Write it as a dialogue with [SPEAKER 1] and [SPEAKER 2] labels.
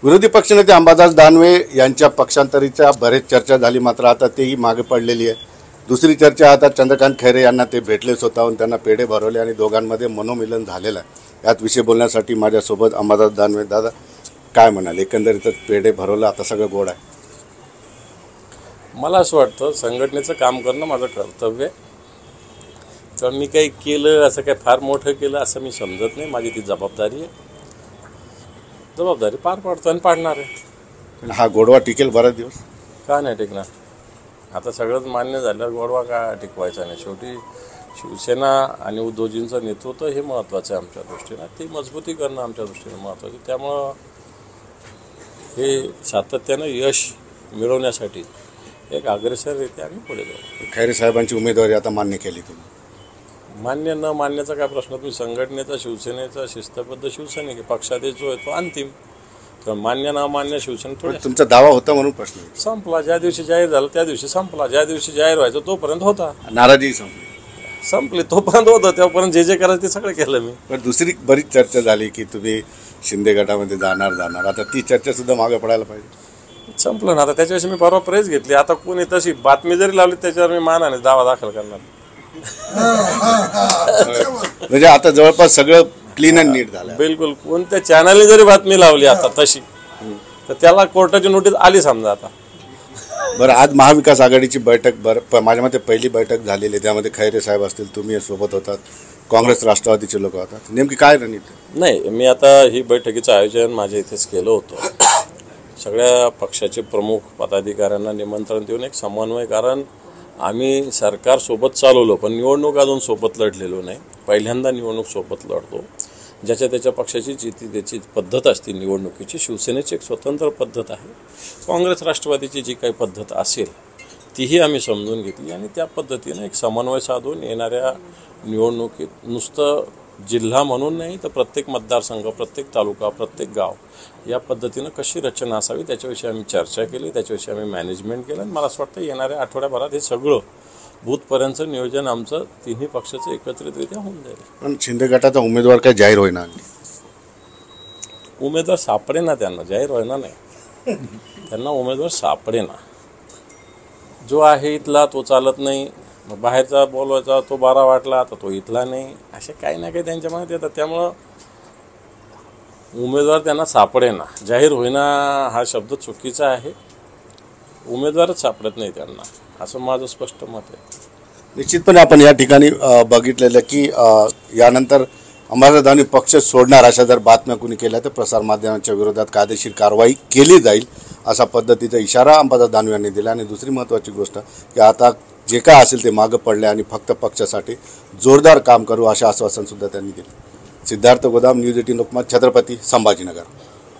[SPEAKER 1] विरोधी पक्षनेते अंबादास दानवे यांच्या पक्षांतरीच्या बरेच चर्चा झाली, मात्र आता तेही मागे पडलेली आहे। दुसरी चर्चा आता चंद्रकांत खैरे यांना ते भेटले स्वतःहून, त्यांना पेढे भरवले आणि दोघांमध्ये मनोमिलन झालेलं आहे। यात विषय बोलण्यासाठी माझ्यासोबत अंबादास दानवे। दादा, काय म्हणाल? एकंदरीतच पेढे भरवलं, आता सगळं गोड आहे।
[SPEAKER 2] मला असं वाटतं संघटनेचं काम करणं माझं कर्तव्य आहे, तर मी काही केलं असं काही फार मोठं केलं असं मी समजत नाही। माझी ती जबाबदारी आहे, जबाबदारी पार पाडतो आणि पाडणार आहे।
[SPEAKER 1] पण हा गोडवा टिकेल बराच दिवस?
[SPEAKER 2] का नाही टिकणार? आता सगळंच मान्य झालं, गोडवा का टिकवायचा नाही? शेवटी शिवसेना आणि उद्धवजींचं नेतृत्व हे महत्त्वाचं आहे आमच्या दृष्टीनं, ती मजबूती करणं आमच्या दृष्टीनं महत्त्वाचं। त्यामुळं हे सातत्यानं यश मिळवण्यासाठी एक अग्रेसररित्या आम्ही पुढे जाऊ।
[SPEAKER 1] खैरे साहेबांची उमेदवारी आता मान्य केली तुम्ही?
[SPEAKER 2] मान्य न मान्याचा काय प्रश्न? तुम्ही संघटनेचा, शिवसेनेचा शिस्तबद्ध शिवसैनिक पक्षादेश जो आहे तो अंतिम, तर मान्य न मान्य शिवसेना थोडे
[SPEAKER 1] तुमचा दावा होता म्हणून प्रश्न
[SPEAKER 2] संपला। ज्या दिवशी जाहीर झालं त्या दिवशी संपला, ज्या दिवशी जाहीर व्हायचं तोपर्यंत होता।
[SPEAKER 1] नाराजी
[SPEAKER 2] संपली तोपर्यंत होतं, तेव्हापर्यंत जे करायचं ते सगळं केलं मी।
[SPEAKER 1] पण दुसरी बरीच चर्चा झाली की तुम्ही शिंदे गटामध्ये जाणार, आता ती चर्चा सुद्धा मागे पडायला पाहिजे।
[SPEAKER 2] संपलं ना आता, त्याच्याविषयी मी परवा प्रेस घेतली। आता कोणी तशी बातमी जरी लावली त्याच्यावर मी मानाने दावा दाखल करणार।
[SPEAKER 1] म्हणजे आता जवळपास सगळं क्लीन अँड नीट झालं।
[SPEAKER 2] बिलकुल, कोणत्या चॅनलने जरी बातमी लावली आता तशी, तर त्याला कोर्टाची नोटीस आली समजा आता।
[SPEAKER 1] बरं, आज महाविकास आघाडीची बैठक, माझ्या मते पहिली बैठक झालेली आहे, त्यामध्ये खैरे साहेब असतील, तुम्ही सोबत होतात, काँग्रेस राष्ट्रवादीचे लोक होतात, नेमकी काय रणनीती?
[SPEAKER 2] नाही, मी आता ही बैठकीचं आयोजन माझ्या इथेच केलं होतं। सगळ्या पक्षाचे प्रमुख पदाधिकाऱ्यांना निमंत्रण देऊन एक समन्वय, कारण आम्ही सरकारसोबत चालवलो पण निवडणूक अजून सोबत लढलेलो नाही, पहिल्यांदा निवडणूक सोबत लढतो। ज्याच्या त्याच्या पक्षाची जी त्याची पद्धत असते निवडणुकीची, शिवसेनेची एक स्वतंत्र पद्धत आहे, काँग्रेस राष्ट्रवादीची जी काही पद्धत असेल तीही आम्ही समजून घेतली आणि त्या पद्धतीने एक समन्वय साधून येणाऱ्या निवडणुकीत नुसतं जिल्हा म्हणून नाही तर प्रत्येक मतदारसंघ, प्रत्येक तालुका, प्रत्येक गाव या पद्धतीनं कशी रचना असावी त्याच्याविषयी आम्ही चर्चा केली, त्याच्याविषयी आम्ही मॅनेजमेंट केलं आणि मला असं वाटतं येणाऱ्या आठवड्याभरात हे सगळं बूथपर्यंतचं नियोजन आमचं तिन्ही पक्षाचं एकत्रितरित्या होऊन जाईल।
[SPEAKER 1] पण शिंदे गटाचा उमेदवार काय जाहीर होईना?
[SPEAKER 2] उमेदवार सापडेना त्यांना, जाहीर होईना नाही, त्यांना उमेदवार सापडेना। जो आहे इथला तो चालत नाही, मग बाहेरचा बोलवायचा तो बारा वाटला तर तो इथला नाही, असे काही ना काही त्यांच्या मनात येतात। त्यामुळं उमेदवार त्यांना सापडेना, जाहीर होईना हा शब्द चुकीचा आहे, उमेदवारच सापडत नाही त्यांना, असं माझं स्पष्ट मत आहे।
[SPEAKER 1] निश्चितपणे आपण या ठिकाणी बघितलेलं की यानंतर अंबादास दानवे पक्ष सोडणार अशा जर बातम्या कुणी केल्या तर प्रसारमाध्यमांच्या विरोधात कायदेशीर कारवाई केली जाईल, असा पद्धतीचा इशारा अंबादास दानवे यांनी दिला। आणि दुसरी महत्त्वाची गोष्ट की आता जे काय असेल ते मागं पडले आणि फक्त पक्षासाठी जोरदार काम करू असे आश्वासन सुद्धा त्यांनी दिले। सिद्धार्थ गोदाम, न्यूज 18 लोकमत, छत्रपती संभाजीनगर।